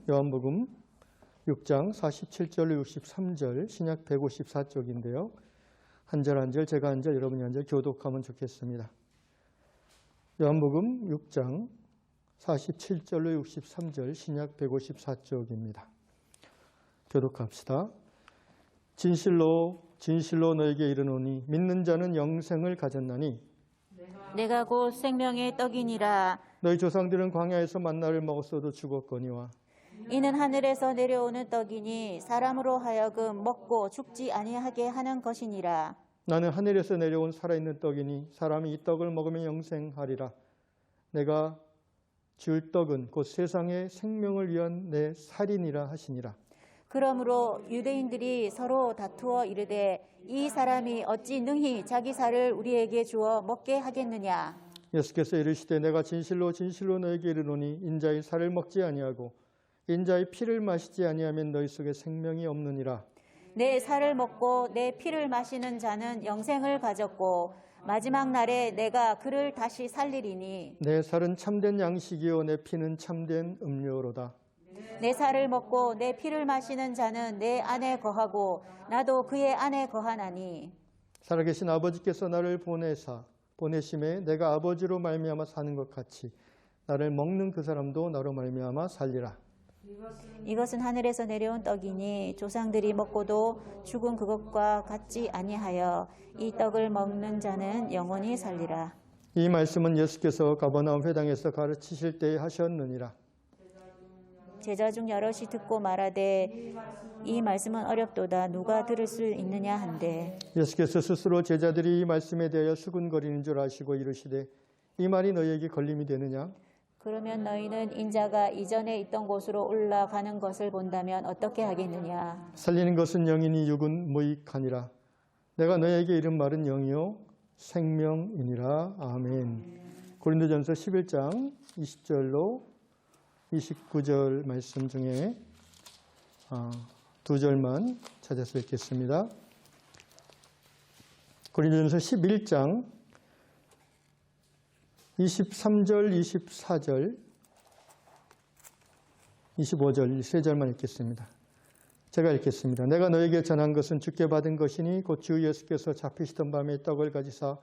요한복음 6장 47절로 63절 신약 154쪽인데요. 한 절 한 절 제가 한 절 여러분이 한 절 교독하면 좋겠습니다. 요한복음 6장 47절로 63절 신약 154쪽입니다. 교독합시다. 진실로 너에게 이르노니 믿는 자는 영생을 가졌나니 내가 곧 생명의 떡이니라. 너희 조상들은 광야에서 만나를 먹었어도 죽었거니와 이는 하늘에서 내려오는 떡이니 사람으로 하여금 먹고 죽지 아니하게 하는 것이니라. 나는 하늘에서 내려온 살아있는 떡이니 사람이 이 떡을 먹으면 영생하리라. 내가 줄 떡은 곧 세상의 생명을 위한 내 살이니라 하시니라. 그러므로 유대인들이 서로 다투어 이르되 이 사람이 어찌 능히 자기 살을 우리에게 주어 먹게 하겠느냐. 예수께서 이르시되 내가 진실로 너에게 이르노니 인자의 살을 먹지 아니하고 인자의 피를 마시지 아니하면 너희 속에 생명이 없느니라. 내 살을 먹고 내 피를 마시는 자는 영생을 가졌고 마지막 날에 내가 그를 다시 살리리니 내 살은 참된 양식이요 내 피는 참된 음료로다. 내 살을 먹고 내 피를 마시는 자는 내 안에 거하고 나도 그의 안에 거하나니 살아계신 아버지께서 나를 보내심에 내가 아버지로 말미암아 사는 것 같이 나를 먹는 그 사람도 나로 말미암아 살리라. 이것은 하늘에서 내려온 떡이니 조상들이 먹고도 죽은 그것과 같지 아니하여 이 떡을 먹는 자는 영원히 살리라. 이 말씀은 예수께서 가버나움 회당에서 가르치실 때에 하셨느니라. 제자 중 여럿이 듣고 말하되 이 말씀은 어렵도다 누가 들을 수 있느냐 한데 예수께서 스스로 제자들이 이 말씀에 대하여 수군거리는 줄 아시고 이르시되 이 말이 너희에게 걸림이 되느냐? 그러면 너희는 인자가 이전에 있던 곳으로 올라가는 것을 본다면 어떻게 하겠느냐? 살리는 것은 영이니 육은 무익하니라. 내가 너희에게 이른 말은 영이요 생명이니라. 아멘. 고린도전서 11장 20절로 29절 말씀 중에 두 절만 찾아서 읽겠습니다. 고린도전서 11장 23절, 24절, 25절 이 세 절만 읽겠습니다. 제가 읽겠습니다. 내가 너에게 전한 것은 주께 받은 것이니 곧 주 예수께서 잡히시던 밤에 떡을 가지사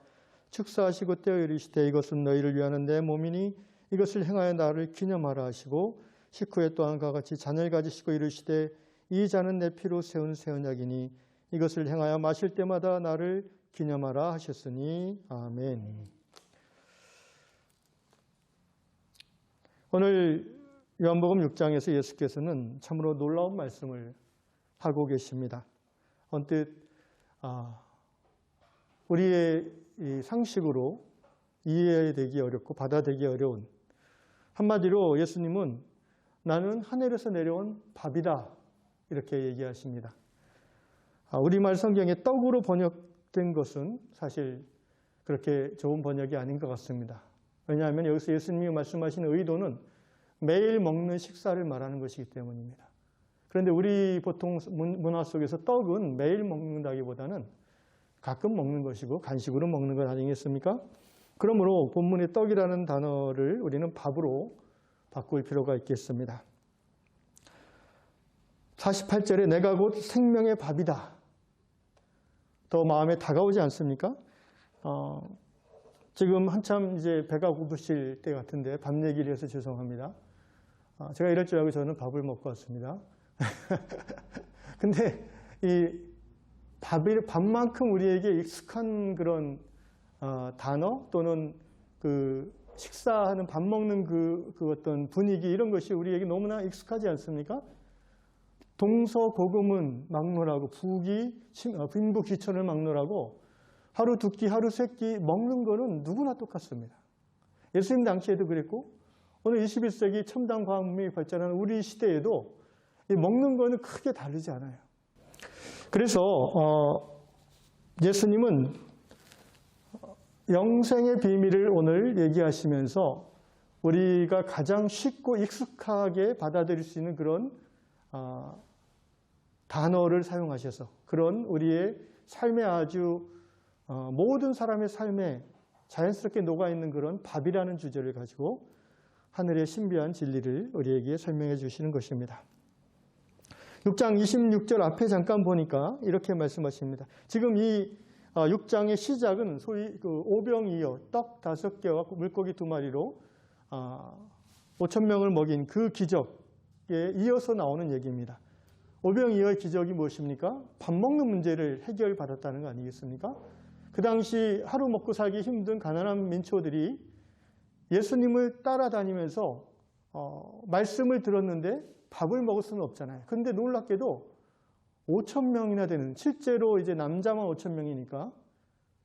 축사하시고 떼어 이르시되 이것은 너희를 위하는 내 몸이니 이것을 행하여 나를 기념하라 하시고 식후에 또한 그와 같이 잔을 가지시고 이르시되 이 잔은 내 피로 세운 새 언약이니 이것을 행하여 마실 때마다 나를 기념하라 하셨으니 아멘. 오늘 요한복음 6장에서 예수께서는 참으로 놀라운 말씀을 하고 계십니다. 언뜻 우리의 이 상식으로 이해되기 어렵고 받아들이기 어려운 한마디로 예수님은 나는 하늘에서 내려온 밥이다 이렇게 얘기하십니다. 우리말 성경에 떡으로 번역된 것은 사실 그렇게 좋은 번역이 아닌 것 같습니다. 왜냐하면 여기서 예수님이 말씀하시는 의도는 매일 먹는 식사를 말하는 것이기 때문입니다. 그런데 우리 보통 문화 속에서 떡은 매일 먹는다기보다는 가끔 먹는 것이고 간식으로 먹는 것 아니겠습니까? 그러므로 본문의 떡이라는 단어를 우리는 밥으로 바꿀 필요가 있겠습니다. 48절에 내가 곧 생명의 밥이다. 더 마음에 다가오지 않습니까? 지금 한참 이제 배가 고프실 때 같은데 밥 얘기를 해서 죄송합니다. 제가 이럴 줄 알고 저는 밥을 먹고 왔습니다. 근데 이 밥만큼 우리에게 익숙한 그런 단어 또는 그 식사하는 밥 먹는 그 어떤 분위기 이런 것이 우리에게 너무나 익숙하지 않습니까? 동서고금은 막노라고 빈부 귀천을 막노라고 하루 두 끼 하루 세 끼 먹는 거는 누구나 똑같습니다. 예수님 당시에도 그랬고 오늘 21세기 첨단 과학 문명이 발전하는 우리 시대에도 먹는 거는 크게 다르지 않아요. 그래서 예수님은 영생의 비밀을 오늘 얘기하시면서 우리가 가장 쉽고 익숙하게 받아들일 수 있는 그런 단어를 사용하셔서 그런 우리의 삶에 아주 모든 사람의 삶에 자연스럽게 녹아있는 그런 밥이라는 주제를 가지고 하늘의 신비한 진리를 우리에게 설명해 주시는 것입니다. 6장 26절 앞에 잠깐 보니까 이렇게 말씀하십니다. 지금 이 6장의 시작은 소위 그 오병이어 떡 5개와 물고기 2마리로 5천 명을 먹인 그 기적에 이어서 나오는 얘기입니다. 오병이어의 기적이 무엇입니까? 밥 먹는 문제를 해결받았다는 거 아니겠습니까? 그 당시 하루 먹고 살기 힘든 가난한 민초들이 예수님을 따라다니면서 말씀을 들었는데 밥을 먹을 수는 없잖아요. 그런데 놀랍게도 5천 명이나 되는, 실제로 이제 남자만 5천 명이니까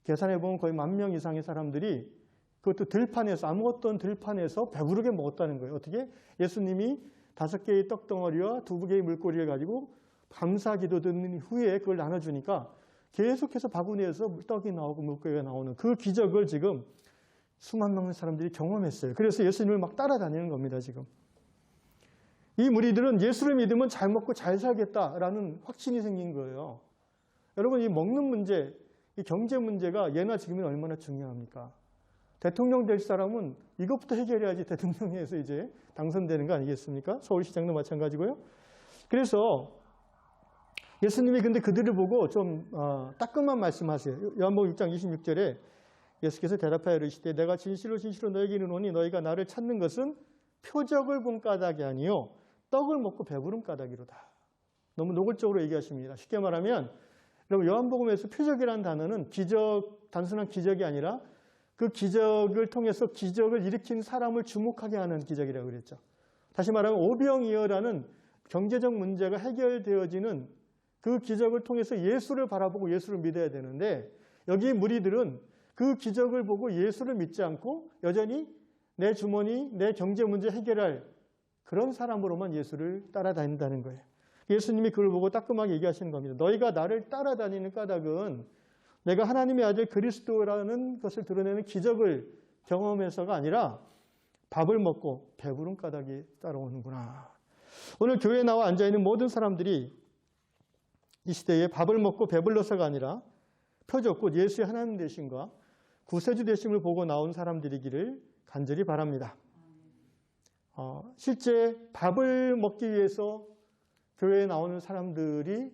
계산해 보면 거의 10,000명 이상의 사람들이 그것도 들판에서, 아무것도 없는 들판에서 배부르게 먹었다는 거예요. 어떻게? 예수님이 5개의 떡덩어리와 2개의 물고기를 가지고 감사 기도 듣는 후에 그걸 나눠주니까 계속해서 바구니에서 떡이 나오고 물고기가 나오는 그 기적을 지금 수만 명의 사람들이 경험했어요. 그래서 예수님을 막 따라다니는 겁니다, 지금. 이 무리들은 예수를 믿으면 잘 먹고 잘 살겠다라는 확신이 생긴 거예요. 여러분, 이 먹는 문제, 이 경제 문제가 예나 지금이 얼마나 중요합니까? 대통령 될 사람은 이것부터 해결해야지 대통령에서 이제 당선되는 거 아니겠습니까? 서울시장도 마찬가지고요. 그래서 예수님이 근데 그들을 보고 좀 따끔한 말씀하세요. 요한복음 6장 26절에 예수께서 대답하여 이르시되 내가 진실로 진실로 너에게 이르노니 너희가 나를 찾는 것은 표적을 본 까닭이 아니요 떡을 먹고 배부른 까닭이로다. 너무 노골적으로 얘기하십니다. 쉽게 말하면 여러분, 요한복음에서 표적이라는 단어는 기적, 단순한 기적이 아니라 그 기적을 통해서 기적을 일으킨 사람을 주목하게 하는 기적이라고 그랬죠. 다시 말하면 오병이어라는 경제적 문제가 해결되어지는 그 기적을 통해서 예수를 바라보고 예수를 믿어야 되는데, 여기 무리들은 그 기적을 보고 예수를 믿지 않고 여전히 내 주머니, 내 경제 문제 해결할 그런 사람으로만 예수를 따라다닌다는 거예요. 예수님이 그걸 보고 따끔하게 얘기하시는 겁니다. 너희가 나를 따라다니는 까닭은 내가 하나님의 아들 그리스도라는 것을 드러내는 기적을 경험해서가 아니라 밥을 먹고 배부른 까닭이 따라오는구나. 오늘 교회에 나와 앉아있는 모든 사람들이 이 시대에 밥을 먹고 배불러서가 아니라 표적, 곧 예수의 하나님 되심과 구세주 되심을 보고 나온 사람들이기를 간절히 바랍니다. 실제 밥을 먹기 위해서 교회에 나오는 사람들이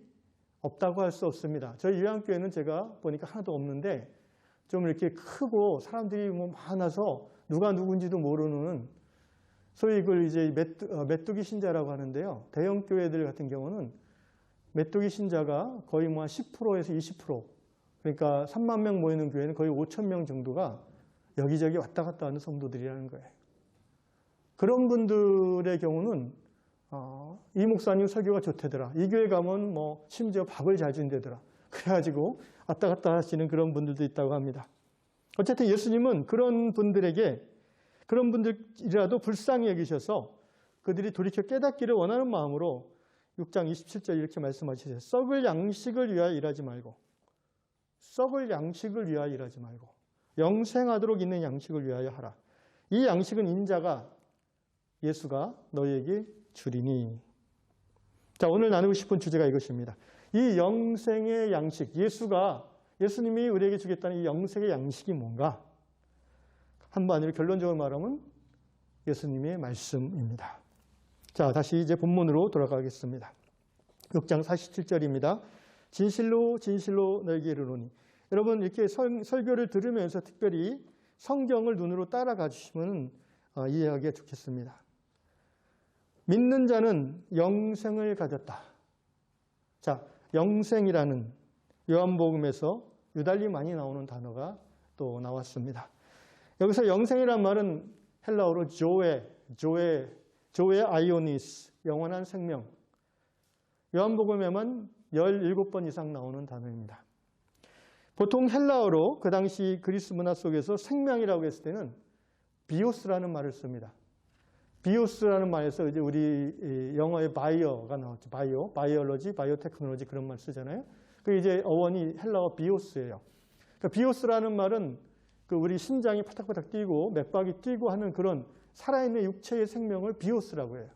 없다고 할 수 없습니다. 저희 요양교회는 제가 보니까 하나도 없는데 좀 이렇게 크고 사람들이 뭐 많아서 누가 누군지도 모르는, 소위 이걸 이제 메뚜기 신자라고 하는데요. 대형 교회들 같은 경우는 메뚜기 신자가 거의 뭐 한 10%에서 20%, 그러니까 3만 명 모이는 교회는 거의 5천 명 정도가 여기저기 왔다 갔다 하는 성도들이라는 거예요. 그런 분들의 경우는 이 목사님 설교가 좋대더라. 이 교회 가면 뭐 심지어 밥을 잘 준대더라. 그래가지고 왔다 갔다 하시는 그런 분들도 있다고 합니다. 어쨌든 예수님은 그런 분들에게, 그런 분들이라도 불쌍히 여기셔서 그들이 돌이켜 깨닫기를 원하는 마음으로 6장 27절 이렇게 말씀하시세요. 썩을 양식을 위하여 일하지 말고, 썩을 양식을 위하여 일하지 말고 영생하도록 있는 양식을 위하여 하라. 이 양식은 인자가, 예수가 너희에게 주리니. 자, 오늘 나누고 싶은 주제가 이것입니다. 이 영생의 양식, 예수님이 우리에게 주겠다는 이 영생의 양식이 뭔가? 한마디로 결론적으로 말하면 예수님의 말씀입니다. 자, 다시 이제 본문으로 돌아가겠습니다. 6장 47절입니다. 진실로 진실로 너에게 이르노니. 여러분, 이렇게 설교를 들으면서 특별히 성경을 눈으로 따라가 주시면 이해하기가 좋겠습니다. 믿는 자는 영생을 가졌다. 자, 영생이라는 요한복음에서 유달리 많이 나오는 단어가 또 나왔습니다. 여기서 영생이란 말은 헬라어로 조에 아이오니스, 영원한 생명. 요한복음에만 17번 이상 나오는 단어입니다. 보통 헬라어로 그 당시 그리스 문화 속에서 생명이라고 했을 때는 비오스라는 말을 씁니다. 비오스라는 말에서 이제 우리 영어의 바이어가 나왔죠. 바이올로지, 바이오테크놀로지 그런 말 쓰잖아요. 그 이제 어원이 헬라어 비오스예요. 그러니까 비오스라는 말은 그 우리 심장이 파닥파닥 뛰고 맥박이 뛰고 하는 그런 살아있는 육체의 생명을 비오스라고 해요.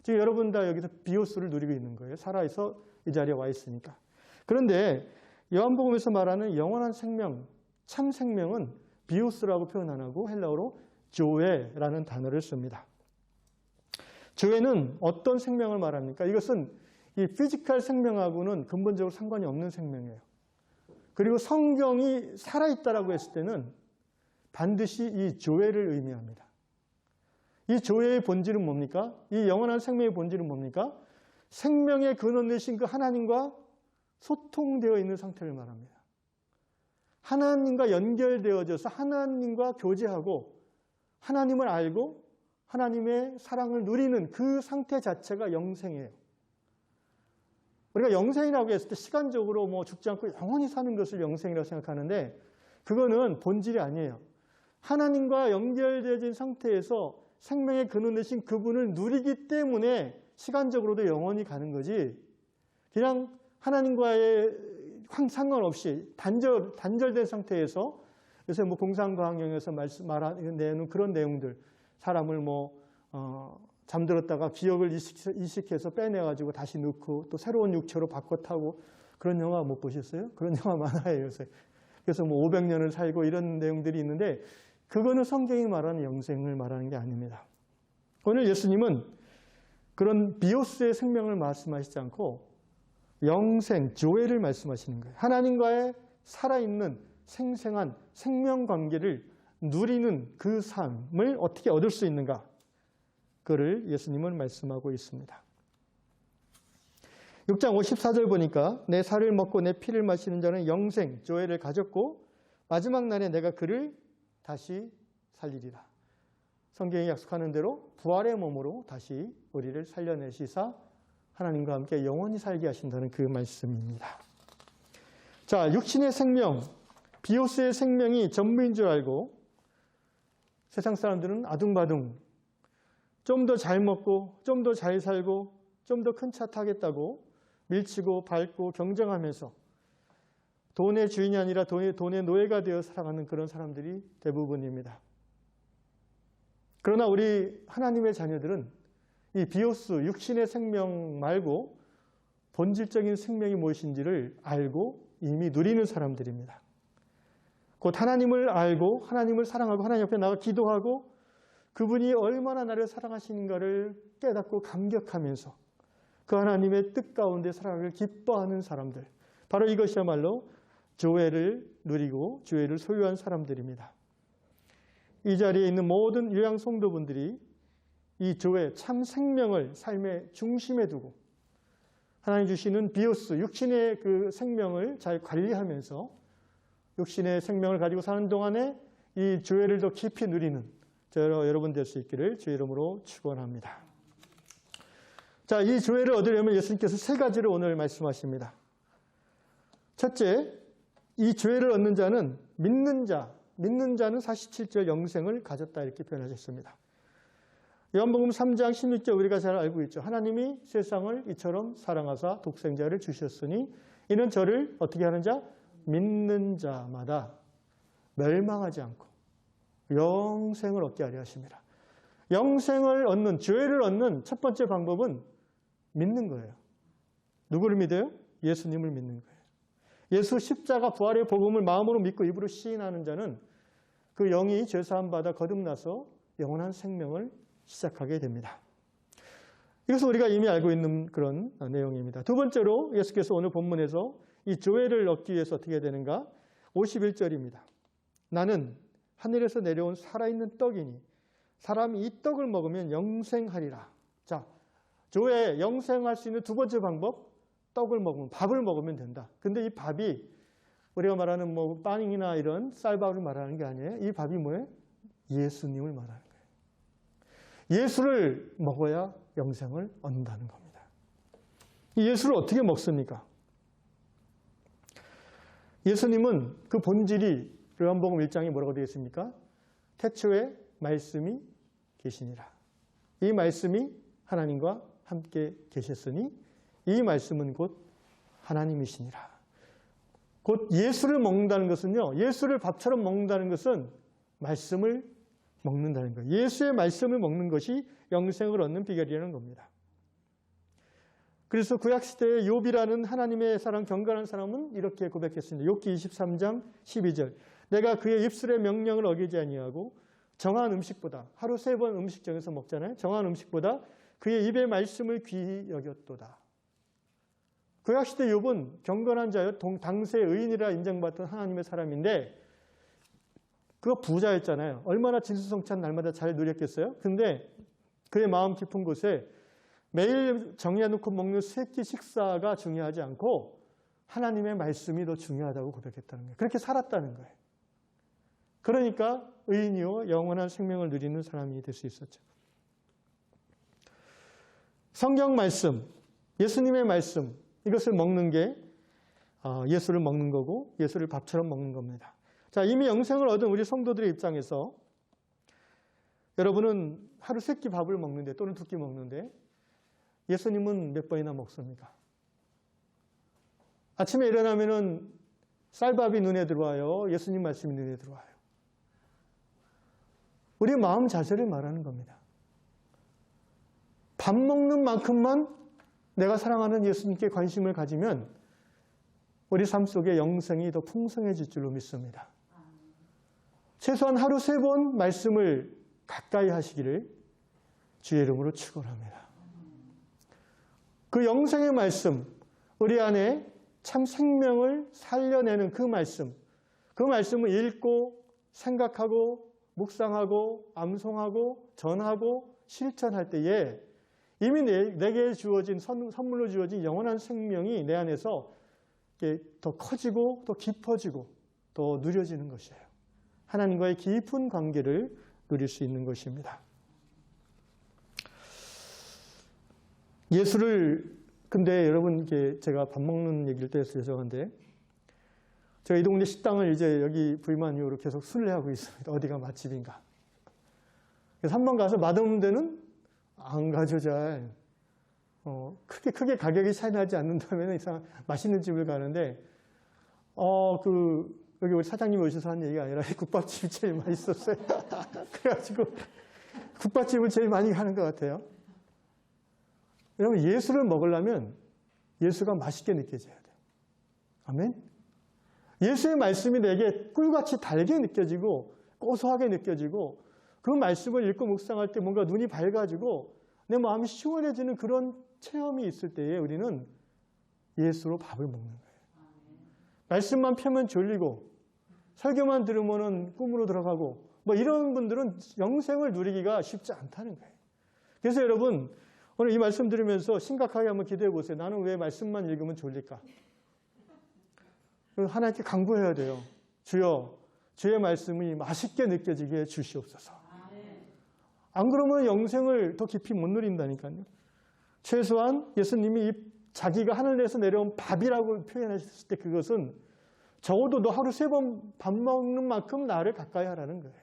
지금 여러분 다 여기서 비오스를 누리고 있는 거예요. 살아있어 이 자리에 와 있으니까. 그런데 요한복음에서 말하는 영원한 생명, 참 생명은 비오스라고 표현 안 하고 헬라어로 조에라는 단어를 씁니다. 조회는 어떤 생명을 말합니까? 이것은 이 피지컬 생명하고는 근본적으로 상관이 없는 생명이에요. 그리고 성경이 살아있다라고 했을 때는 반드시 이 조회를 의미합니다. 이 조회의 본질은 뭡니까? 이 영원한 생명의 본질은 뭡니까? 생명의 근원 되신 그 하나님과 소통되어 있는 상태를 말합니다. 하나님과 연결되어져서 하나님과 교제하고 하나님을 알고 하나님의 사랑을 누리는 그 상태 자체가 영생이에요. 우리가 영생이라고 했을 때 시간적으로 뭐 죽지 않고 영원히 사는 것을 영생이라고 생각하는데 그거는 본질이 아니에요. 하나님과 연결되어진 상태에서 생명의 근원 되신 그분을 누리기 때문에 시간적으로도 영원히 가는 거지 그냥 하나님과의 상관없이 단절된 상태에서 요새 뭐 공상과학영에서 말하는 그런 내용들 사람을 잠들었다가 기억을 이식해서 빼내가지고 다시 넣고 또 새로운 육체로 바꿔 타고 그런 영화 못 보셨어요? 그런 영화 많아요 요새. 그래서 500년을 살고 이런 내용들이 있는데 그거는 성경이 말하는 영생을 말하는 게 아닙니다. 오늘 예수님은 그런 비오스의 생명을 말씀하시지 않고 영생, 조회를 말씀하시는 거예요. 하나님과의 살아있는 생생한 생명관계를 누리는 그 삶을 어떻게 얻을 수 있는가? 그를 예수님은 말씀하고 있습니다. 6장 54절 보니까 내 살을 먹고 내 피를 마시는 자는 영생, 조회를 가졌고 마지막 날에 내가 그를 다시 살리리라. 성경이 약속하는 대로 부활의 몸으로 다시 우리를 살려내시사 하나님과 함께 영원히 살게 하신다는 그 말씀입니다. 자, 육신의 생명, 비오스의 생명이 전부인 줄 알고 세상 사람들은 아둥바둥 좀 더 잘 먹고 좀 더 잘 살고 좀 더 큰 차 타겠다고 밀치고 밟고 경쟁하면서 돈의 주인이 아니라 돈의 노예가 되어 살아가는 그런 사람들이 대부분입니다. 그러나 우리 하나님의 자녀들은 이 비오스, 육신의 생명 말고 본질적인 생명이 무엇인지를 알고 이미 누리는 사람들입니다. 곧 하나님을 알고 하나님을 사랑하고 하나님 앞에 나가 기도하고 그분이 얼마나 나를 사랑하시는가를 깨닫고 감격하면서 그 하나님의 뜻 가운데 살아가기를 기뻐하는 사람들. 바로 이것이야말로 조회를 누리고 조회를 소유한 사람들입니다. 이 자리에 있는 모든 요양 성도분들이 이 조회, 참 생명을 삶의 중심에 두고 하나님 주시는 비오스, 육신의 그 생명을 잘 관리하면서 육신의 생명을 가지고 사는 동안에 이 조회를 더 깊이 누리는 여러분 될 수 있기를 주의 이름으로 축원합니다. 자, 이 조회를 얻으려면 예수님께서 세 가지를 오늘 말씀하십니다. 첫째, 이 조회를 얻는 자는 믿는 자는 47절 영생을 가졌다 이렇게 표현하셨습니다. 요한복음 3장 16절 우리가 잘 알고 있죠. 하나님이 세상을 이처럼 사랑하사 독생자를 주셨으니 이는 저를 어떻게 하는 자? 믿는 자마다 멸망하지 않고 영생을 얻게 하려 하십니다. 영생을 얻는, 조회를 얻는 첫 번째 방법은 믿는 거예요. 누구를 믿어요? 예수님을 믿는 거예요. 예수 십자가 부활의 복음을 마음으로 믿고 입으로 시인하는 자는 그 영이 죄사함 받아 거듭나서 영원한 생명을 시작하게 됩니다. 이것은 우리가 이미 알고 있는 그런 내용입니다. 두 번째로 예수께서 오늘 본문에서 이 조회를 얻기 위해서 어떻게 해야 되는가? 51절입니다. 나는 하늘에서 내려온 살아있는 떡이니 사람이 이 떡을 먹으면 영생하리라. 자, 조회, 영생할 수 있는 두 번째 방법, 떡을 먹으면, 밥을 먹으면 된다. 근데 이 밥이 우리가 말하는 빵이나 이런 쌀밥을 말하는 게 아니에요. 이 밥이 뭐예요? 예수님을 말하는 거예요. 예수를 먹어야 영생을 얻는다는 겁니다. 이 예수를 어떻게 먹습니까? 예수님은 그 본질이 요한복음 1장에 뭐라고 되어 있습니까? 태초에 말씀이 계시니라. 이 말씀이 하나님과 함께 계셨으니 이 말씀은 곧 하나님이시니라. 곧 예수를 먹는다는 것은요. 예수를 밥처럼 먹는다는 것은 말씀을 먹는다는 거예요. 예수의 말씀을 먹는 것이 영생을 얻는 비결이라는 겁니다. 그래서 구약시대의 욥이라는 하나님의 사람, 경건한 사람은 이렇게 고백했습니다. 욥기 23장 12절. 내가 그의 입술의 명령을 어기지 아니하고 정한 음식보다, 하루 3번 음식 정해서 먹잖아요. 정한 음식보다 그의 입의 말씀을 귀히 여겼도다. 구약시대 욥은 경건한 자여 당세 의인이라 인정받던 하나님의 사람인데 그가 부자였잖아요. 얼마나 진수성찬 날마다 잘 누렸겠어요? 근데 그의 마음 깊은 곳에 매일 정해놓고 먹는 세끼 식사가 중요하지 않고 하나님의 말씀이 더 중요하다고 고백했다는 거예요. 그렇게 살았다는 거예요. 그러니까 의인이요 영원한 생명을 누리는 사람이 될 수 있었죠. 성경 말씀, 예수님의 말씀, 이것을 먹는 게 예수를 먹는 거고 예수를 밥처럼 먹는 겁니다. 자, 이미 영생을 얻은 우리 성도들의 입장에서 여러분은 하루 3끼 밥을 먹는데 또는 2끼 먹는데 예수님은 몇 번이나 먹습니까? 아침에 일어나면은 쌀밥이 눈에 들어와요. 예수님 말씀이 눈에 들어와요. 우리의 마음 자세를 말하는 겁니다. 밥 먹는 만큼만 내가 사랑하는 예수님께 관심을 가지면 우리 삶 속에 영생이 더 풍성해질 줄로 믿습니다. 최소한 하루 3번 말씀을 가까이 하시기를 주의 이름으로 축원합니다. 그 영생의 말씀, 우리 안에 참 생명을 살려내는 그 말씀을 읽고 생각하고 묵상하고 암송하고 전하고 실천할 때에 이미 내게 주어진 선물로 주어진 영원한 생명이 내 안에서 더 커지고 더 깊어지고 더 누려지는 것이에요. 하나님과의 깊은 관계를 누릴 수 있는 것입니다. 예수를 근데 여러분 제가 밥 먹는 얘기를 또 해서 죄송한데 제가 이 동네 식당을 이제 여기 부임한 이후로 계속 순례하고 있습니다. 어디가 맛집인가. 그래서 한번 가서 맛없는 데는 안 가죠, 잘. 크게 가격이 차이 나지 않는다면 이상 맛있는 집을 가는데, 여기 우리 사장님이 오셔서 한 얘기가 아니라 국밥집이 제일 맛있었어요. 그래가지고 국밥집을 제일 많이 가는 것 같아요. 여러분, 예수를 먹으려면 예수가 맛있게 느껴져야 돼요. 아멘? 예수의 말씀이 내게 꿀같이 달게 느껴지고 고소하게 느껴지고 그 말씀을 읽고 묵상할 때 뭔가 눈이 밝아지고 내 마음이 시원해지는 그런 체험이 있을 때에 우리는 예수로 밥을 먹는 거예요. 말씀만 펴면 졸리고 설교만 들으면 꿈으로 들어가고 뭐 이런 분들은 영생을 누리기가 쉽지 않다는 거예요. 그래서 여러분 오늘 이 말씀 들으면서 심각하게 한번 기도해 보세요. 나는 왜 말씀만 읽으면 졸릴까? 하나님께 간구해야 돼요. 주여, 주의 말씀이 맛있게 느껴지게 해 주시옵소서. 안 그러면 영생을 더 깊이 못 누린다니까요. 최소한 예수님이 자기가 하늘에서 내려온 밥이라고 표현하셨을 때 그것은 적어도 너 하루 3번 밥 먹는 만큼 나를 가까이 하라는 거예요.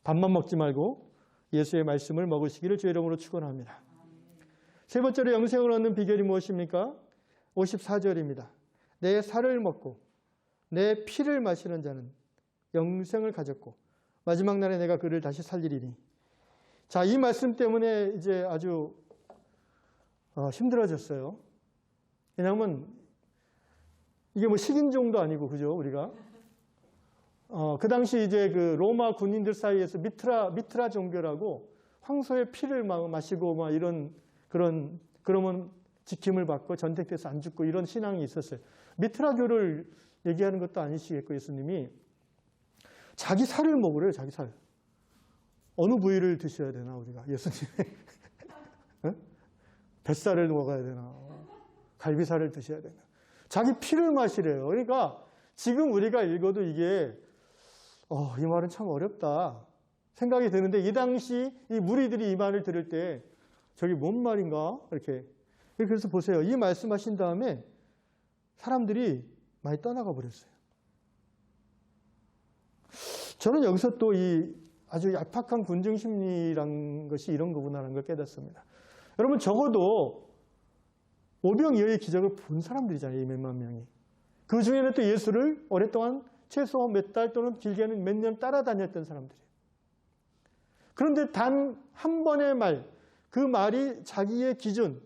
밥만 먹지 말고 예수의 말씀을 먹으시기를 주의 이름으로 축원합니다. 세 번째로 영생을 얻는 비결이 무엇입니까? 54절입니다. 내 살을 먹고 내 피를 마시는 자는 영생을 가졌고 마지막 날에 내가 그를 다시 살리리니. 자, 이 말씀 때문에 이제 아주 힘들어졌어요. 왜냐하면 이게 뭐 식인종도 아니고 그죠 우리가 그 당시 이제 그 로마 군인들 사이에서 미트라 종교라고 황소의 피를 막 마시고 막 그러면 지킴을 받고 전택돼서 안 죽고 이런 신앙이 있었어요. 미트라교를 얘기하는 것도 아니시겠고 예수님이 자기 살을 먹으래요. 자기 살. 어느 부위를 드셔야 되나 우리가 예수님의 뱃살을 먹어야 되나 갈비살을 드셔야 되나 자기 피를 마시래요. 그러니까 지금 우리가 읽어도 이게 이 말은 참 어렵다 생각이 드는데 이 당시 이 무리들이 이 말을 들을 때 저게 뭔 말인가 이렇게 그래서 보세요. 이 말씀하신 다음에 사람들이 많이 떠나가 버렸어요. 저는 여기서 또 이 아주 얄팍한 군중심리란 것이 이런 거구나라는 걸 깨닫습니다. 여러분 적어도 오병이어의 기적을 본 사람들이잖아요. 이 몇만 명이. 그 중에는 또 예수를 오랫동안 최소 몇 달 또는 길게는 몇 년 따라다녔던 사람들이에요. 그런데 단 한 번의 말, 그 말이 자기의 기준,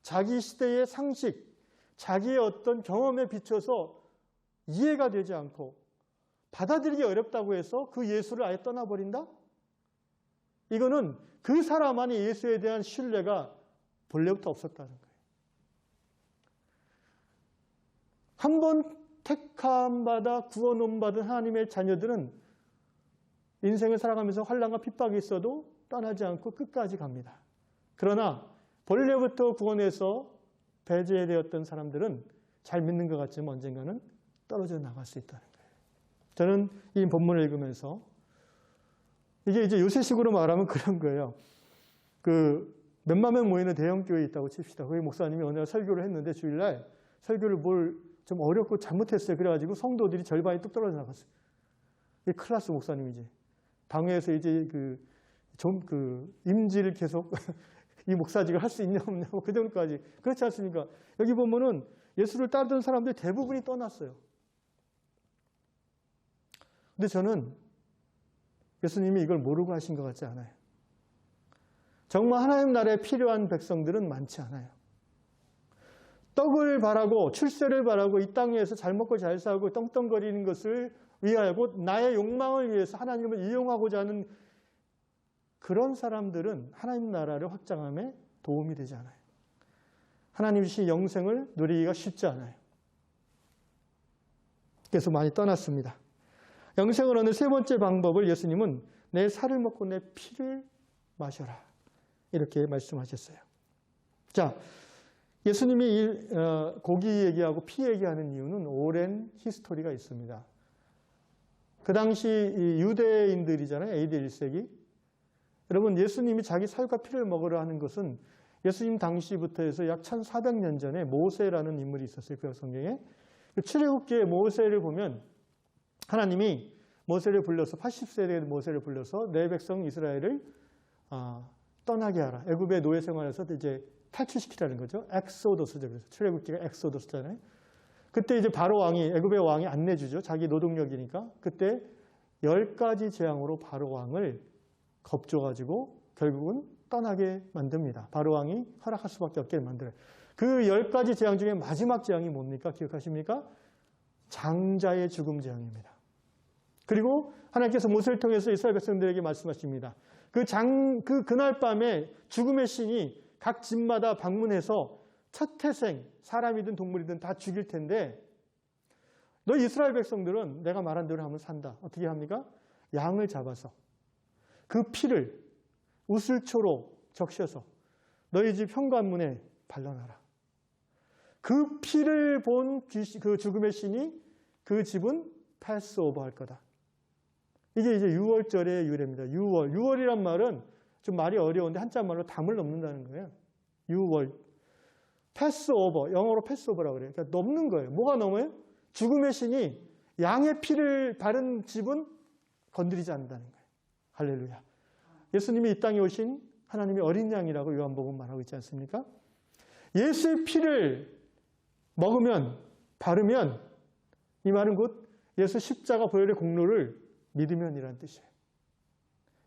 자기 시대의 상식, 자기의 어떤 경험에 비춰서 이해가 되지 않고 받아들이기 어렵다고 해서 그 예수를 아예 떠나버린다? 이거는 그 사람 안에 예수에 대한 신뢰가 본래부터 없었다는 거예요. 한 번 택함받아 구원받은 하나님의 자녀들은 인생을 살아가면서 환난과 핍박이 있어도 떠나지 않고 끝까지 갑니다. 그러나 본래부터 구원해서 배제되었던 사람들은 잘 믿는 것 같지만 언젠가는 떨어져 나갈 수 있다는 거예요. 저는 이 본문을 읽으면서 이게 이제 요새식으로 말하면 그런 거예요. 몇만 명 모이는 대형 교회에 있다고 칩시다. 거기 목사님이 어느 날 설교를 했는데 주일날 설교를 뭘 좀 어렵고 잘못했어요. 그래가지고 성도들이 절반이 뚝 떨어져 나갔어요. 이게 클라스 목사님이지. 당회에서 이제 임지를 계속 이 목사직을 할 수 있냐 없냐 그 정도까지. 그렇지 않습니까? 여기 보면은 예수를 따르던 사람들이 대부분이 떠났어요. 근데 저는 예수님이 이걸 모르고 하신 것 같지 않아요. 정말 하나님 나라에 필요한 백성들은 많지 않아요. 떡을 바라고 출세를 바라고 이 땅에서 잘 먹고 잘 살고 떵떵거리는 것을 위하고 나의 욕망을 위해서 하나님을 이용하고자 하는 그런 사람들은 하나님 나라를 확장함에 도움이 되지 않아요. 하나님 주신 영생을 누리기가 쉽지 않아요. 그래서 많이 떠났습니다. 영생을 얻는 세 번째 방법을 예수님은 내 살을 먹고 내 피를 마셔라. 이렇게 말씀하셨어요. 자, 예수님이 고기 얘기하고 피 얘기하는 이유는 오랜 히스토리가 있습니다. 그 당시 유대인들이잖아요. AD 1세기. 여러분, 예수님이 자기 살과 피를 먹으라 하는 것은 예수님 당시부터 해서 약 1400년 전에 모세라는 인물이 있었어요. 그 성경에. 출애굽기의 모세를 보면 하나님이 모세를 불러서 80세에 된 모세를 불러서 내 백성 이스라엘을 떠나게 하라. 애굽의 노예 생활에서 이제 탈출시키라는 거죠. 엑소더스죠. 그래서 출애굽기가 엑소더스잖아요. 그때 이제 바로 왕이 애굽의 왕이 안 내주죠. 자기 노동력이니까. 그때 10가지 재앙으로 바로 왕을 겁줘가지고 결국은 떠나게 만듭니다. 바로 왕이 허락할 수밖에 없게 만들어요. 그 10가지 재앙 중에 마지막 재앙이 뭡니까? 기억하십니까? 장자의 죽음 재앙입니다. 그리고 하나님께서 모세를 통해서 이스라엘 백성들에게 말씀하십니다. 그날 밤에 죽음의 신이 각 집마다 방문해서 첫 태생, 사람이든 동물이든 다 죽일 텐데 너 이스라엘 백성들은 내가 말한 대로 하면 산다. 어떻게 합니까? 양을 잡아서 그 피를 우슬초로 적셔서 너희 집 현관문에 발라놔라. 그 피를 본 그 죽음의 신이 그 집은 패스오버 할 거다. 이게 이제 유월절의 유래입니다. 유월이란 말은 좀 말이 어려운데 한자 말로 담을 넘는다는 거예요. 유월. 패스오버, 영어로 패스오버라고 그래요. 그러니까 넘는 거예요. 뭐가 넘어요? 죽음의 신이 양의 피를 바른 집은 건드리지 않는다는 거예요. 할렐루야. 예수님이 이 땅에 오신 하나님의 어린 양이라고 요한복음 말하고 있지 않습니까? 예수의 피를 먹으면, 바르면 이 말은 곧 예수 십자가 보혈의 공로를 믿으면이라는 뜻이에요.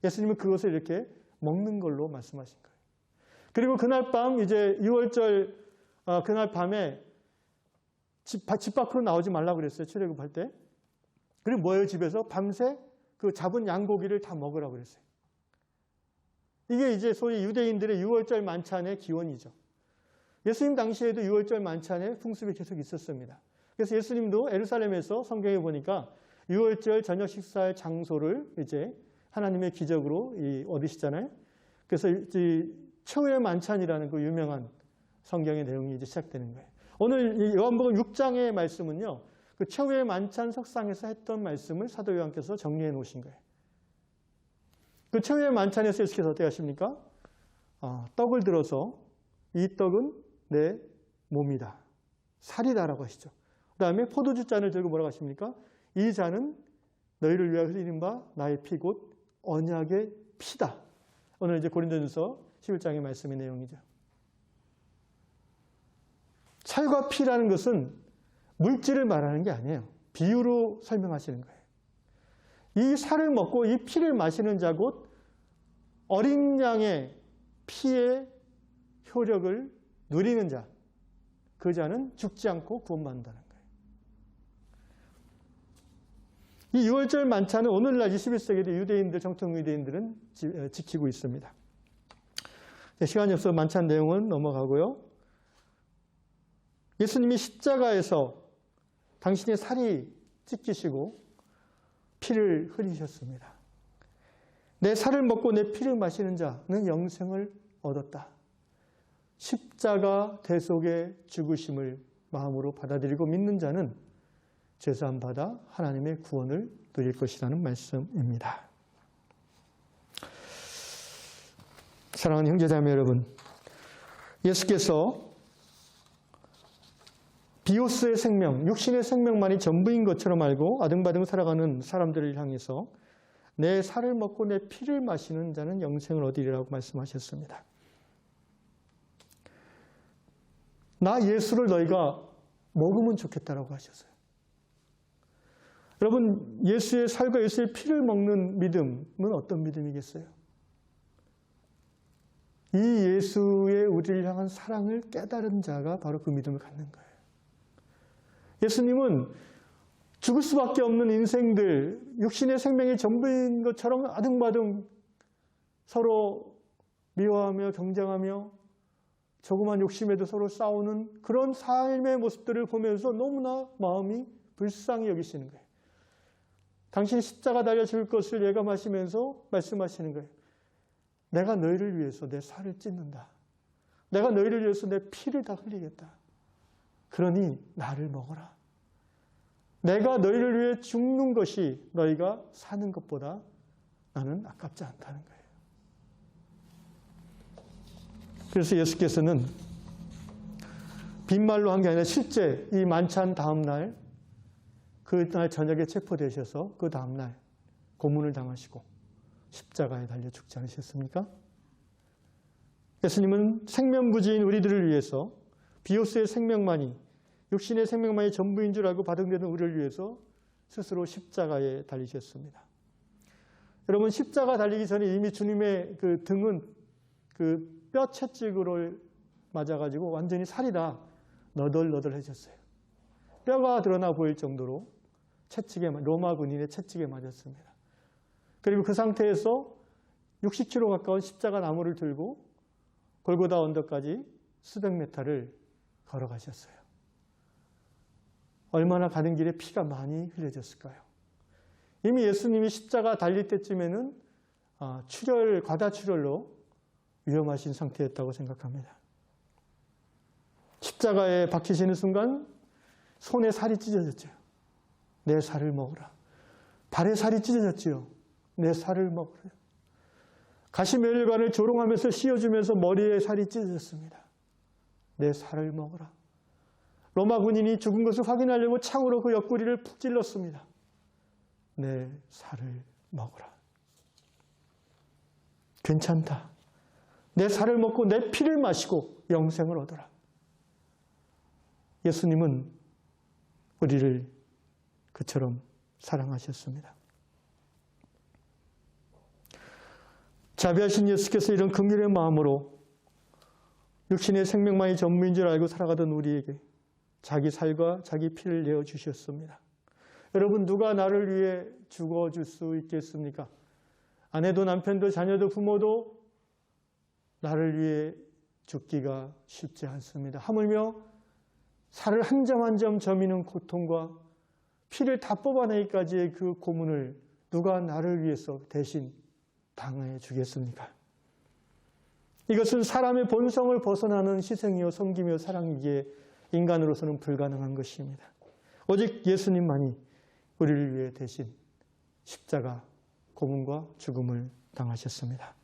예수님은 그것을 이렇게 먹는 걸로 말씀하신 거예요. 그리고 그날 밤 이제 6월절 그날 밤에 집 밖으로 나오지 말라고 그랬어요. 출애굽할 때. 그리고 뭐예요? 집에서 밤새 그 잡은 양고기를 다 먹으라고 그랬어요. 이게 이제 소위 유대인들의 6월절 만찬의 기원이죠. 예수님 당시에도 6월절 만찬의 풍습이 계속 있었습니다. 그래서 예수님도 예루살렘에서 성경에 보니까 6월절 저녁 식사의 장소를 이제 하나님의 기적으로 얻으시잖아요. 그래서 이 최후의 만찬이라는 그 유명한 성경의 내용이 이제 시작되는 거예요. 오늘 이 요한복음 6장의 말씀은요, 그 최후의 만찬 석상에서 했던 말씀을 사도 요한께서 정리해 놓으신 거예요. 그 최후의 만찬에서 예수께서 어떻게 하십니까? 떡을 들어서 이 떡은 내 몸이다. 살이다라고 하시죠. 그 다음에 포도주 잔을 들고 뭐라고 하십니까? 이 잔은 너희를 위하여 흘리는 바 나의 피 곧 언약의 피다. 오늘 이제 고린도전서 11장의 말씀의 내용이죠. 살과 피라는 것은 물질을 말하는 게 아니에요. 비유로 설명하시는 거예요. 이 살을 먹고 이 피를 마시는 자 곧 어린 양의 피의 효력을 누리는 자, 그 자는 죽지 않고 구원받는다는 거예요. 이 6월절 만찬은 오늘날 21세기도 유대인들, 정통 유대인들은 지키고 있습니다. 시간이 없어서 만찬 내용은 넘어가고요. 예수님이 십자가에서 당신의 살이 찢기시고 피를 흘리셨습니다. 내 살을 먹고 내 피를 마시는 자는 영생을 얻었다. 십자가 대속의 죽으심을 마음으로 받아들이고 믿는 자는 죄사함 받아 하나님의 구원을 누릴 것이라는 말씀입니다. 사랑하는 형제자매 여러분, 예수께서 비오스의 생명, 육신의 생명만이 전부인 것처럼 알고 아등바등 살아가는 사람들을 향해서 내 살을 먹고 내 피를 마시는 자는 영생을 얻으리라고 말씀하셨습니다. 나 예수를 너희가 먹으면 좋겠다라고 하셨어요. 여러분, 예수의 살과 예수의 피를 먹는 믿음은 어떤 믿음이겠어요? 이 예수의 우리를 향한 사랑을 깨달은 자가 바로 그 믿음을 갖는 거예요. 예수님은 죽을 수밖에 없는 인생들, 육신의 생명이 전부인 것처럼 아등바등 서로 미워하며 경쟁하며 조그만 욕심에도 서로 싸우는 그런 삶의 모습들을 보면서 너무나 마음이 불쌍히 여기시는 거예요. 당신이 십자가 달려 죽을 것을 예감하시면서 말씀하시는 거예요. 내가 너희를 위해서 내 살을 찢는다. 내가 너희를 위해서 내 피를 다 흘리겠다. 그러니 나를 먹어라. 내가 너희를 위해 죽는 것이 너희가 사는 것보다 나는 아깝지 않다는 거예요. 그래서 예수께서는 빈말로 한 게 아니라 실제 이 만찬 다음 날, 그날 저녁에 체포되셔서 그 다음 날 고문을 당하시고 십자가에 달려 죽지 않으셨습니까? 예수님은 생명부지인 우리들을 위해서 비오스의 생명만이, 육신의 생명만이 전부인 줄 알고 바등되는 우리를 위해서 스스로 십자가에 달리셨습니다. 여러분, 십자가 달리기 전에 이미 주님의 그 등은 그 뼈 채찍으로 맞아가지고 완전히 살이 다 너덜너덜해졌어요. 뼈가 드러나 보일 정도로 로마 군인의 채찍에 맞았습니다. 그리고 그 상태에서 60km 가까운 십자가 나무를 들고 골고다 언덕까지 수백 메타를 걸어가셨어요. 얼마나 가는 길에 피가 많이 흘려졌을까요? 이미 예수님이 십자가 달릴 때쯤에는 과다출혈로 위험하신 상태였다고 생각합니다. 십자가에 박히시는 순간 손에 살이 찢어졌죠. 내 살을 먹으라. 발에 살이 찢어졌지요. 내 살을 먹으라. 가시면류관을 조롱하면서 씌워주면서 머리에 살이 찢어졌습니다. 내 살을 먹으라. 로마 군인이 죽은 것을 확인하려고 창으로 그 옆구리를 푹 찔렀습니다. 내 살을 먹으라. 괜찮다. 내 살을 먹고 내 피를 마시고 영생을 얻어라. 예수님은 우리를 그처럼 사랑하셨습니다. 자비하신 예수께서 이런 긍휼의 마음으로 육신의 생명만이 전부인 줄 알고 살아가던 우리에게 자기 살과 자기 피를 내어주셨습니다. 여러분, 누가 나를 위해 죽어줄 수 있겠습니까? 아내도 남편도 자녀도 부모도 나를 위해 죽기가 쉽지 않습니다. 하물며 살을 한 점 한 점 저미는 고통과 피를 다 뽑아내기까지의 그 고문을 누가 나를 위해서 대신 당해 주겠습니까? 이것은 사람의 본성을 벗어나는 희생이요 섬김이요 사랑이기에 인간으로서는 불가능한 것입니다. 오직 예수님만이 우리를 위해 대신 십자가 고문과 죽음을 당하셨습니다.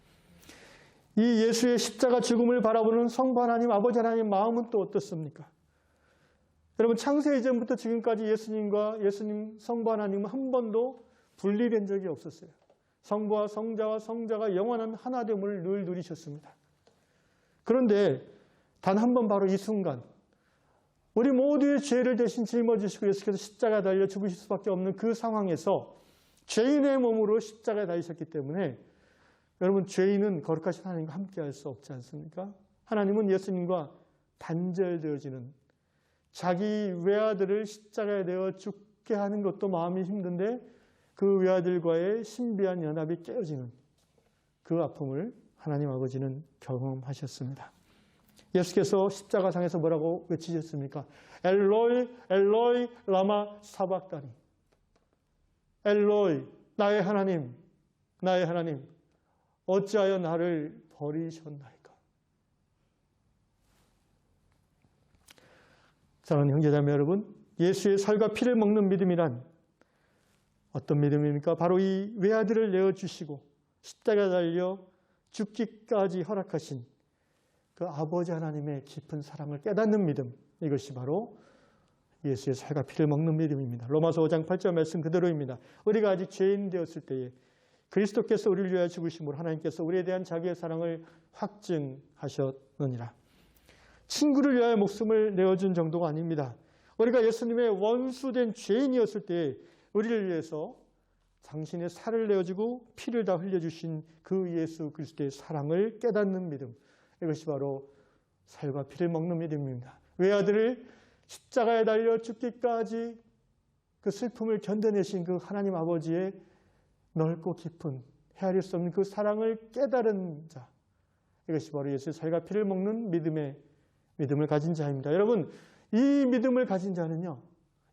이 예수의 십자가 죽음을 바라보는 성부 하나님, 아버지 하나님의 마음은 또 어떻습니까? 여러분, 창세 이전부터 지금까지 예수님과 예수님 성부 하나님은 한 번도 분리된 적이 없었어요. 성부와 성자와 성자가 영원한 하나됨을 늘 누리셨습니다. 그런데 단 한 번 바로 이 순간 우리 모두의 죄를 대신 짊어지시고 예수께서 십자가에 달려 죽으실 수밖에 없는 그 상황에서 죄인의 몸으로 십자가에 달리셨기 때문에 여러분, 죄인은 거룩하신 하나님과 함께할 수 없지 않습니까? 하나님은 예수님과 단절되어지는 자기 외아들을 십자가에 내어 죽게 하는 것도 마음이 힘든데 그 외아들과의 신비한 연합이 깨어지는 그 아픔을 하나님 아버지는 경험하셨습니다. 예수께서 십자가상에서 뭐라고 외치셨습니까? 엘로이 엘로이 라마 사박다니. 엘로이 나의 하나님 나의 하나님 어찌하여 나를 버리셨나이까. 사랑하는 형제자매 여러분, 예수의 살과 피를 먹는 믿음이란 어떤 믿음입니까? 바로 이 외아들을 내어주시고 십자가에 달려 죽기까지 허락하신 그 아버지 하나님의 깊은 사랑을 깨닫는 믿음, 이것이 바로 예수의 살과 피를 먹는 믿음입니다. 로마서 5장 8절 말씀 그대로입니다. 우리가 아직 죄인 되었을 때에 그리스도께서 우리를 위하여 죽으심으로 하나님께서 우리에 대한 자기의 사랑을 확증하셨느니라. 친구를 위하여 목숨을 내어준 정도가 아닙니다. 우리가 예수님의 원수된 죄인이었을 때에 우리를 위해서 당신의 살을 내어주고 피를 다 흘려주신 그 예수 그리스도의 사랑을 깨닫는 믿음, 이것이 바로 살과 피를 먹는 믿음입니다. 외아들을 십자가에 달려 죽기까지 그 슬픔을 견뎌내신 그 하나님 아버지의 넓고 깊은 헤아릴 수 없는 그 사랑을 깨달은 자, 이것이 바로 예수의 살과 피를 먹는 믿음을 가진 자입니다. 여러분, 이 믿음을 가진 자는요,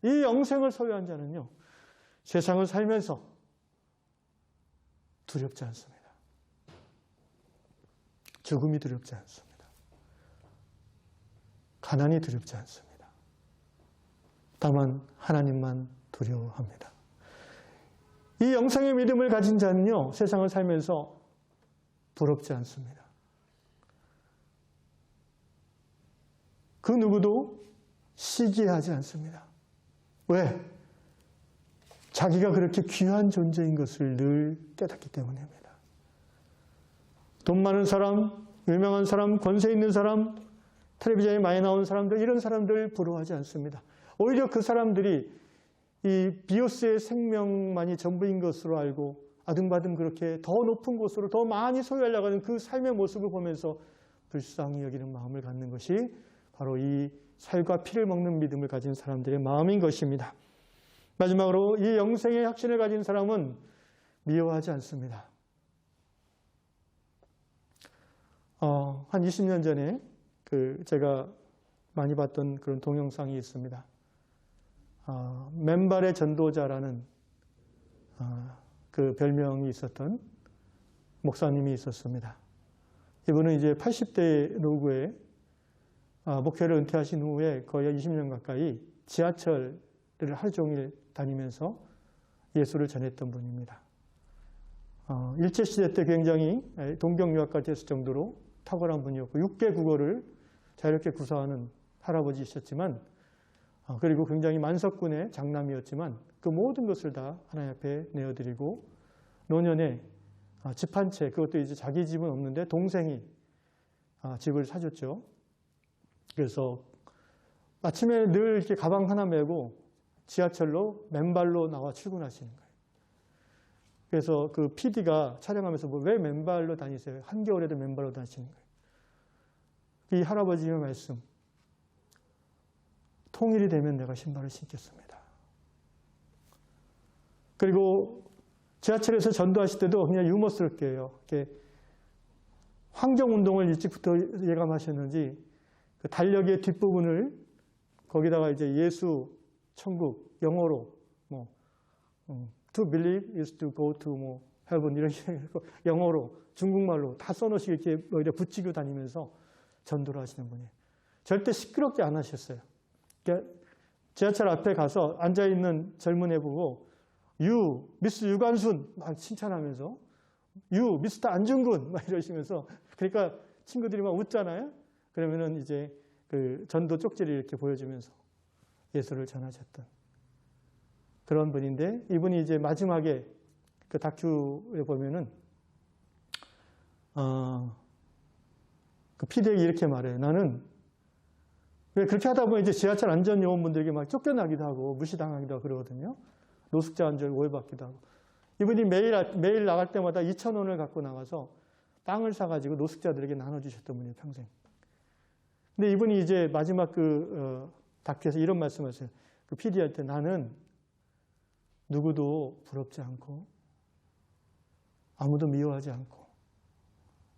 이 영생을 소유한 자는요, 세상을 살면서 두렵지 않습니다. 죽음이 두렵지 않습니다. 가난이 두렵지 않습니다. 다만 하나님만 두려워합니다. 이 영생의 믿음을 가진 자는요, 세상을 살면서 부럽지 않습니다. 그 누구도 시기하지 않습니다. 왜? 자기가 그렇게 귀한 존재인 것을 늘 깨닫기 때문입니다. 돈 많은 사람, 유명한 사람, 권세 있는 사람, 텔레비전에 많이 나온 사람들, 이런 사람들 부러워하지 않습니다. 오히려 그 사람들이 이 비오스의 생명만이 전부인 것으로 알고 아등바등 그렇게 더 높은 곳으로 더 많이 소유하려고 하는 그 삶의 모습을 보면서 불쌍히 여기는 마음을 갖는 것이 바로 이 살과 피를 먹는 믿음을 가진 사람들의 마음인 것입니다. 마지막으로 이 영생의 확신을 가진 사람은 미워하지 않습니다. 한 20년 전에 제가 많이 봤던 그런 동영상이 있습니다. 맨발의 전도자라는 그 별명이 있었던 목사님이 있었습니다. 이분은 이제 80대 노구에 목회를 은퇴하신 후에 거의 20년 가까이 지하철을 하루 종일 다니면서 예수를 전했던 분입니다. 일제시대 때 굉장히 동경유학까지 했을 정도로 탁월한 분이었고 6개 국어를 자유롭게 구사하는 할아버지이셨지만 그리고 굉장히 만석군의 장남이었지만 그 모든 것을 다 하나님 앞에 내어드리고 노년에 집 한 채, 그것도 이제 자기 집은 없는데 동생이 집을 사줬죠. 그래서 아침에 늘 이렇게 가방 하나 메고 지하철로 맨발로 나와 출근하시는 거예요. 그래서 그 PD가 촬영하면서 왜 맨발로 다니세요? 한겨울에도 맨발로 다니시는 거예요. 이 할아버지의 말씀, 통일이 되면 내가 신발을 신겠습니다. 그리고 지하철에서 전도하실 때도 그냥 유머스럽게 해요. 이렇게 환경운동을 일찍부터 예감하셨는지 그 달력의 뒷부분을 거기다가 이제 예수, 천국, 영어로 to believe is to go to heaven 이런 식으로 영어로 중국말로 다 써놓으시고 이렇게 붙이고 다니면서 전도를 하시는 분이에요. 절대 시끄럽게 안 하셨어요. 그러니까 지하철 앞에 가서 앉아있는 젊은 애 보고 유, 미스 유관순 막 칭찬하면서 유, 미스터 안중근 막 이러시면서 그러니까 친구들이 막 웃잖아요. 그러면은 이제 그 전도 쪽지를 이렇게 보여주면서 예수를 전하셨던 그런 분인데 이분이 이제 마지막에 그 다큐에 보면은 그 PD에게 이렇게 말해요. 나는 왜 그렇게 하다 보면 이제 지하철 안전 요원분들에게 막 쫓겨나기도 하고 무시당하기도 하고 그러거든요. 노숙자 한 줄 오해받기도 하고. 이분이 매일 나갈 때마다 2,000원을 갖고 나가서 빵을 사가지고 노숙자들에게 나눠주셨던 분이에요, 평생. 근데 이분이 이제 마지막 다큐에서 이런 말씀을 하세요. 그 PD한테 나는 누구도 부럽지 않고 아무도 미워하지 않고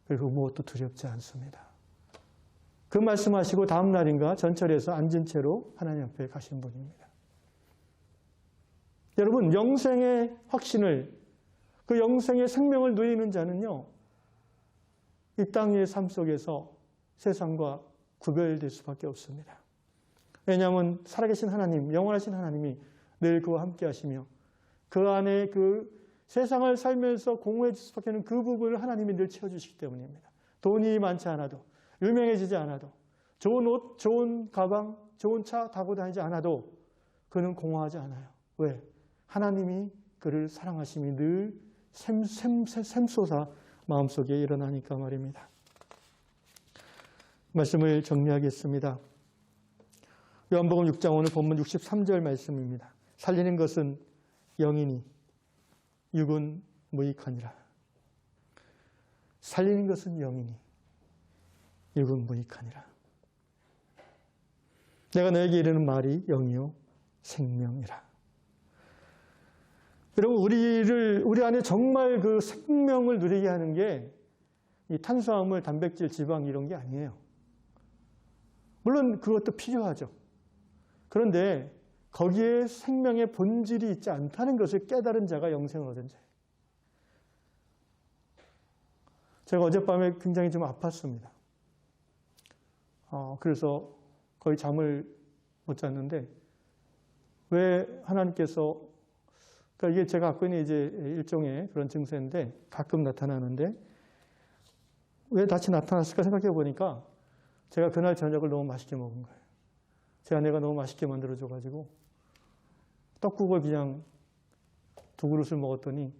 그리고 무엇도 두렵지 않습니다. 그 말씀하시고 다음 날인가 전철에서 앉은 채로 하나님 앞에 가신 분입니다. 여러분, 영생의 확신을, 그 영생의 생명을 누리는 자는요, 이 땅의 삶 속에서 세상과 구별될 수밖에 없습니다. 왜냐하면 살아계신 하나님, 영원하신 하나님이 늘 그와 함께 하시며 그 안에 그 세상을 살면서 공허해질 수밖에 없는 그 부분을 하나님이 늘 채워주시기 때문입니다. 돈이 많지 않아도, 유명해지지 않아도, 좋은 옷, 좋은 가방, 좋은 차 타고 다니지 않아도 그는 공허하지 않아요. 왜? 하나님이 그를 사랑하심이 늘 샘솟아 마음속에 일어나니까 말입니다. 말씀을 정리하겠습니다. 요한복음 6장 오늘 본문 63절 말씀입니다. 살리는 것은 영이니 육은 무익하니라. 살리는 것은 영이니 육은 무익하니라. 내가 너에게 이르는 말이 영이요 생명이라. 여러분, 우리 안에 정말 그 생명을 누리게 하는 게 이 탄수화물, 단백질, 지방 이런 게 아니에요. 물론 그것도 필요하죠. 그런데 거기에 생명의 본질이 있지 않다는 것을 깨달은 자가 영생을 얻은 자예요. 제가 어젯밤에 굉장히 좀 아팠습니다. 그래서 거의 잠을 못 잤는데 왜 하나님께서, 그러니까 이게 제가 갖고 있는 이제 일종의 그런 증세인데 가끔 나타나는데 왜 다시 나타났을까 생각해 보니까 제가 그날 저녁을 너무 맛있게 먹은 거예요. 제 아내가 너무 맛있게 만들어줘가지고 떡국을 그냥 2그릇을 먹었더니,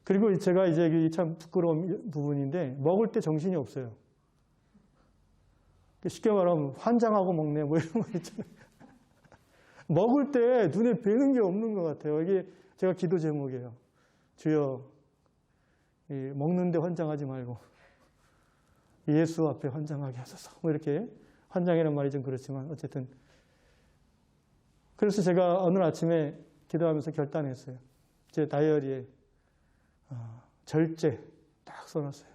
그리고 제가 이제 참 부끄러운 부분인데 먹을 때 정신이 없어요. 쉽게 말하면 환장하고 먹네 뭐 이런 거 있잖아요. 먹을 때 눈에 뵈는 게 없는 것 같아요. 이게 제가 기도 제목이에요. 주여, 먹는데 환장하지 말고 예수 앞에 환장하게 하소서. 뭐 이렇게, 환장이라는 말이 좀 그렇지만 어쨌든, 그래서 제가 오늘 아침에 기도하면서 결단했어요. 제 다이어리에 절제 딱 써놨어요.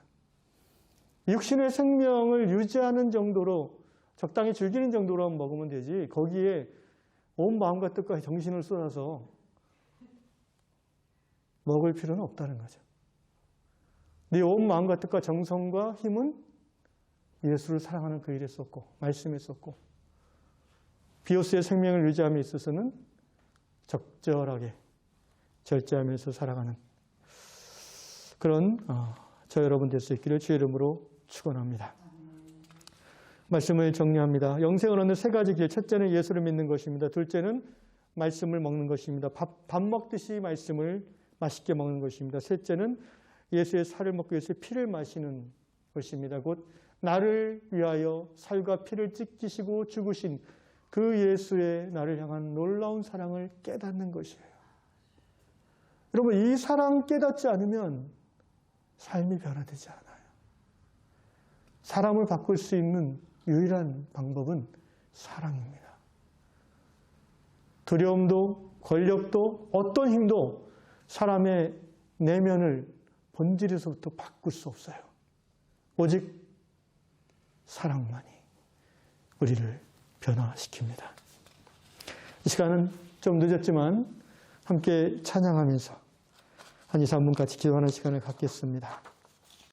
육신의 생명을 유지하는 정도로, 적당히 즐기는 정도로 먹으면 되지 거기에 온 마음과 뜻과 정신을 쏟아서 먹을 필요는 없다는 거죠. 네 온 마음과 뜻과 정성과 힘은 예수를 사랑하는 그 일에 쏟고 말씀에 쏟고 비오스의 생명을 유지함에 있어서는 적절하게 절제하면서 살아가는 그런 저 여러분 될 수 있기를 주의 이름으로 축원합니다. 말씀을 정리합니다. 영생을 얻는 3가지 길. 첫째는 예수를 믿는 것입니다. 둘째는 말씀을 먹는 것입니다. 밥 먹듯이 말씀을 맛있게 먹는 것입니다. 셋째는 예수의 살을 먹고 예수의 피를 마시는 것입니다. 곧 나를 위하여 살과 피를 찢기시고 죽으신 그 예수의 나를 향한 놀라운 사랑을 깨닫는 것이에요. 여러분, 이 사랑 깨닫지 않으면 삶이 변화되지 않아요. 사람을 바꿀 수 있는 유일한 방법은 사랑입니다. 두려움도 권력도 어떤 힘도 사람의 내면을 본질에서부터 바꿀 수 없어요. 오직 사랑만이 우리를 변화시킵니다. 이 시간은 좀 늦었지만 함께 찬양하면서 한 2, 3분 같이 기도하는 시간을 갖겠습니다.